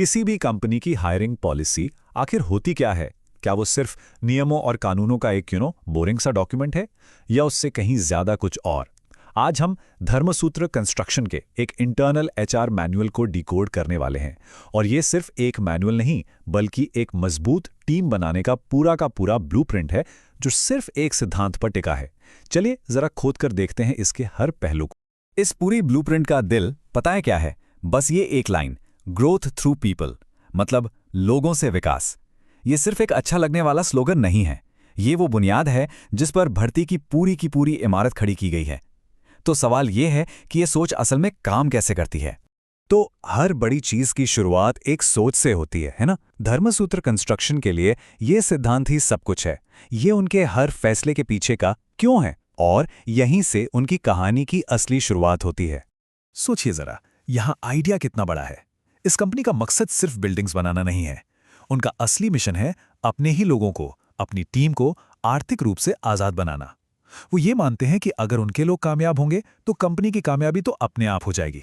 किसी भी कंपनी की हायरिंग पॉलिसी आखिर होती क्या है? क्या वो सिर्फ नियमों और कानूनों का एक बोरिंग सा डॉक्यूमेंट है, या उससे कहीं ज्यादा कुछ और? आज हम धर्मसूत्र कंस्ट्रक्शन के एक इंटरनल एचआर मैनुअल को डिकोड करने वाले हैं। और ये सिर्फ एक मैनुअल नहीं, बल्कि एक मजबूत टीम बनाने का पूरा ब्लूप्रिंट है, जो सिर्फ एक सिद्धांत पर टिका है। चलिए जरा खोद कर देखते हैं इसके हर पहलू को। इस पूरी ब्लूप्रिंट का दिल पता है क्या है? बस ये एक लाइन, ग्रोथ थ्रू पीपल, मतलब लोगों से विकास। ये सिर्फ एक अच्छा लगने वाला स्लोगन नहीं है, ये वो बुनियाद है जिस पर भर्ती की पूरी इमारत खड़ी की गई है। तो सवाल ये है कि ये सोच असल में काम कैसे करती है? तो हर बड़ी चीज की शुरुआत एक सोच से होती है ना? धर्मसूत्र कंस्ट्रक्शन के लिए ये सिद्धांत ही सब कुछ है। ये उनके हर फैसले के पीछे का क्यों है, और यहीं से उनकी कहानी की असली शुरुआत होती है। सोचिए जरा, यहाँ आइडिया कितना बड़ा है। इस कंपनी का मकसद सिर्फ बिल्डिंग्स बनाना नहीं है। उनका असली मिशन है अपने ही लोगों को, अपनी टीम को आर्थिक रूप से आजाद बनाना। वो ये मानते हैं कि अगर उनके लोग कामयाब होंगे तो कंपनी की कामयाबी तो अपने आप हो जाएगी।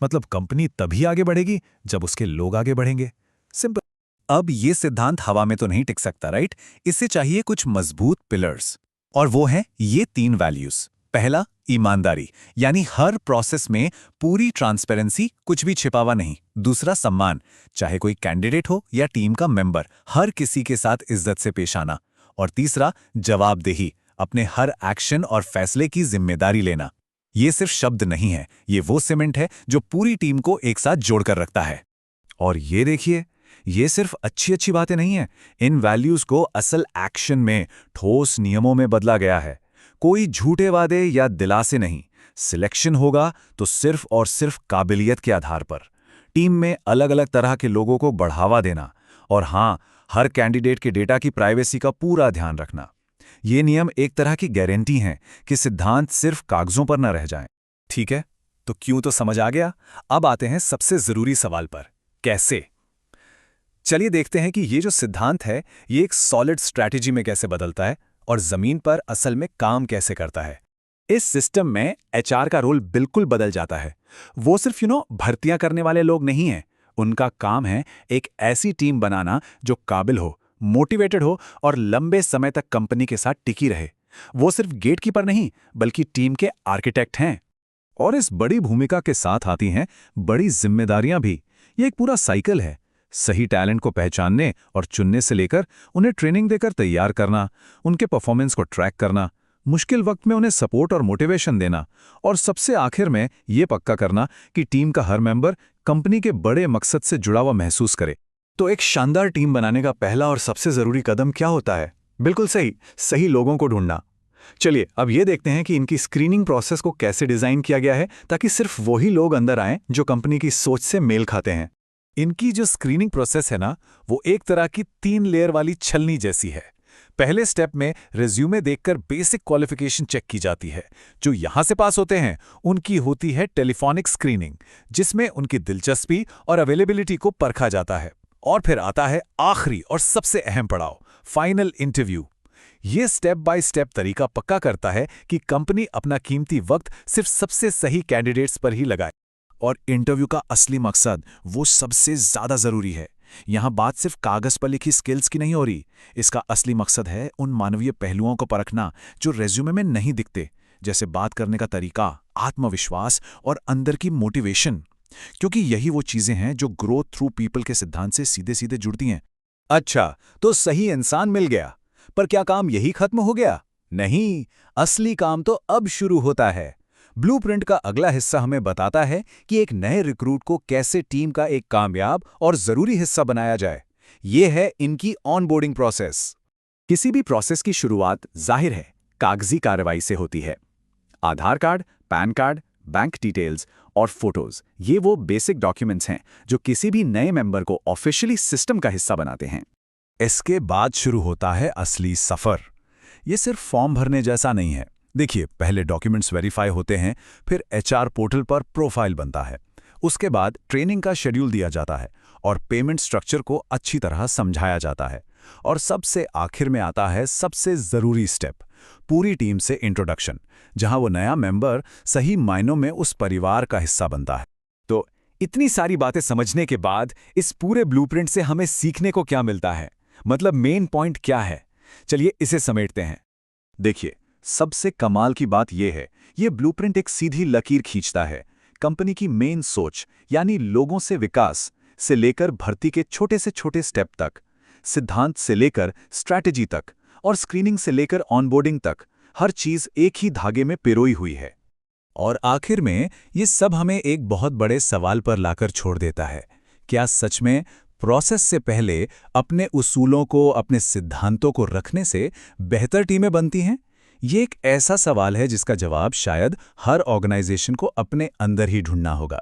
मतलब कंपनी तभी आगे बढ़ेगी जब उसके लोग आगे बढ़ेंगे। सिंपल। अब ये सिद्धांत हवा में तो नहीं टिक सकता, राइट? इससे चाहिए कुछ मजबूत पिलर्स, और वो हैं ये 3 वैल्यूज। पहला, ईमानदारी, यानी हर प्रोसेस में पूरी ट्रांसपेरेंसी, कुछ भी छिपावा नहीं। दूसरा, सम्मान, चाहे कोई कैंडिडेट हो या टीम का मेंबर, हर किसी के साथ इज्जत से पेश आना। और तीसरा, जवाबदेही, अपने हर एक्शन और फैसले की जिम्मेदारी लेना। ये सिर्फ शब्द नहीं है, ये वो सीमेंट है जो पूरी टीम को एक साथ जोड़कर रखता है। और ये देखिए, ये सिर्फ अच्छी बातें नहीं है, इन वैल्यूज को असल एक्शन में, ठोस नियमों में बदला गया है। कोई झूठे वादे या दिलासे नहीं। सिलेक्शन होगा तो सिर्फ और सिर्फ काबिलियत के आधार पर। टीम में अलग अलग तरह के लोगों को बढ़ावा देना, और हाँ, हर कैंडिडेट के डेटा की प्राइवेसी का पूरा ध्यान रखना। ये नियम एक तरह की गारंटी हैं कि सिद्धांत सिर्फ कागजों पर न रह जाएं। ठीक है, तो क्यों तो समझ आ गया। अब आते हैं सबसे जरूरी सवाल पर, कैसे? चलिए देखते हैं कि ये जो सिद्धांत है, ये एक सॉलिड स्ट्रैटेजी में कैसे बदलता है और जमीन पर असल में काम कैसे करता है। इस सिस्टम में एचआर का रोल बिल्कुल बदल जाता है। वो सिर्फ भर्तियां करने वाले लोग नहीं हैं। उनका काम है एक ऐसी टीम बनाना जो काबिल हो, मोटिवेटेड हो और लंबे समय तक कंपनी के साथ टिकी रहे। वो सिर्फ गेटकीपर नहीं, बल्कि टीम के आर्किटेक्ट हैं। और इस बड़ी भूमिका के साथ आती हैं बड़ी जिम्मेदारियां भी। ये एक पूरा साइकिल है। सही टैलेंट को पहचानने और चुनने से लेकर उन्हें ट्रेनिंग देकर तैयार करना, उनके परफॉर्मेंस को ट्रैक करना, मुश्किल वक्त में उन्हें सपोर्ट और मोटिवेशन देना, और सबसे आखिर में ये पक्का करना कि टीम का हर मेंबर कंपनी के बड़े मकसद से जुड़ा हुआ महसूस करे। तो एक शानदार टीम बनाने का पहला और सबसे जरूरी कदम क्या होता है? बिल्कुल सही लोगों को ढूंढना। चलिए अब ये देखते हैं कि इनकी स्क्रीनिंग प्रोसेस को कैसे डिजाइन किया गया है ताकि सिर्फ वही लोग अंदर आएं जो कंपनी की सोच से मेल खाते हैं। इनकी जो स्क्रीनिंग प्रोसेस है ना, वो एक तरह की 3 लेयर वाली छलनी जैसी है। पहले स्टेप में रिज्यूमे देखकर बेसिक क्वालिफिकेशन चेक की जाती है। जो यहां से पास होते हैं उनकी होती है टेलीफोनिक स्क्रीनिंग, जिसमें उनकी दिलचस्पी और अवेलेबिलिटी को परखा जाता है। और फिर आता है आखिरी और सबसे अहम पड़ाव, फाइनल इंटरव्यू। ये स्टेप बाय स्टेप तरीका पक्का करता है कि कंपनी अपना कीमती वक्त सिर्फ सबसे सही कैंडिडेट्स पर ही लगाए। और इंटरव्यू का असली मकसद वो सबसे ज्यादा जरूरी है। यहां बात सिर्फ कागज पर लिखी स्किल्स की नहीं हो रही। इसका असली मकसद है उन मानवीय पहलुओं को परखना जो रेज्यूमे में नहीं दिखते, जैसे बात करने का तरीका, आत्मविश्वास और अंदर की मोटिवेशन। क्योंकि यही वो चीजें हैं जो ग्रोथ थ्रू पीपल के सिद्धांत से सीधे सीधे जुड़ती हैं। अच्छा, तो सही इंसान मिल गया, पर क्या काम यही खत्म हो गया? नहीं, असली काम तो अब शुरू होता है। ब्लूप्रिंट का अगला हिस्सा हमें बताता है कि एक नए रिक्रूट को कैसे टीम का एक कामयाब और जरूरी हिस्सा बनाया जाए। यह है इनकी ऑनबोर्डिंग प्रोसेस। किसी भी प्रोसेस की शुरुआत जाहिर है कागजी कार्रवाई से होती है। Aadhaar card, PAN card, bank details और फोटोज, ये वो बेसिक डॉक्यूमेंट्स हैं जो किसी भी नए मेंबर को ऑफिशियली सिस्टम का हिस्सा बनाते हैं। इसके बाद शुरू होता है असली सफर। ये सिर्फ फॉर्म भरने जैसा नहीं है। देखिए, पहले डॉक्यूमेंट्स वेरीफाई होते हैं, फिर एचआर पोर्टल पर प्रोफाइल बनता है। उसके बाद ट्रेनिंग का शेड्यूल दिया जाता है और पेमेंट स्ट्रक्चर को अच्छी तरह समझाया जाता है। और सबसे आखिर में आता है सबसे जरूरी स्टेप, पूरी टीम से इंट्रोडक्शन, जहां वो नया मेंबर सही मायनों में उस परिवार का हिस्सा बनता है। तो इतनी सारी बातें समझने के बाद इस पूरे ब्लूप्रिंट से हमें सीखने को क्या मिलता है? मतलब मेन पॉइंट क्या है? चलिए इसे समेटते हैं। देखिए, सबसे कमाल की बात यह है, ये ब्लूप्रिंट एक सीधी लकीर खींचता है कंपनी की मेन सोच, यानी लोगों से विकास से लेकर भर्ती के छोटे से छोटे स्टेप तक, सिद्धांत से लेकर स्ट्रैटेजी तक और स्क्रीनिंग से लेकर ऑनबोर्डिंग तक, हर चीज एक ही धागे में पिरोई हुई है। और आखिर में ये सब हमें एक बहुत बड़े सवाल पर लाकर छोड़ देता है। क्या सच में प्रोसेस से पहले अपने उसूलों को, अपने सिद्धांतों को रखने से बेहतर टीमें बनती हैं? ये एक ऐसा सवाल है जिसका जवाब शायद हर ऑर्गेनाइजेशन को अपने अंदर ही ढूंढना होगा।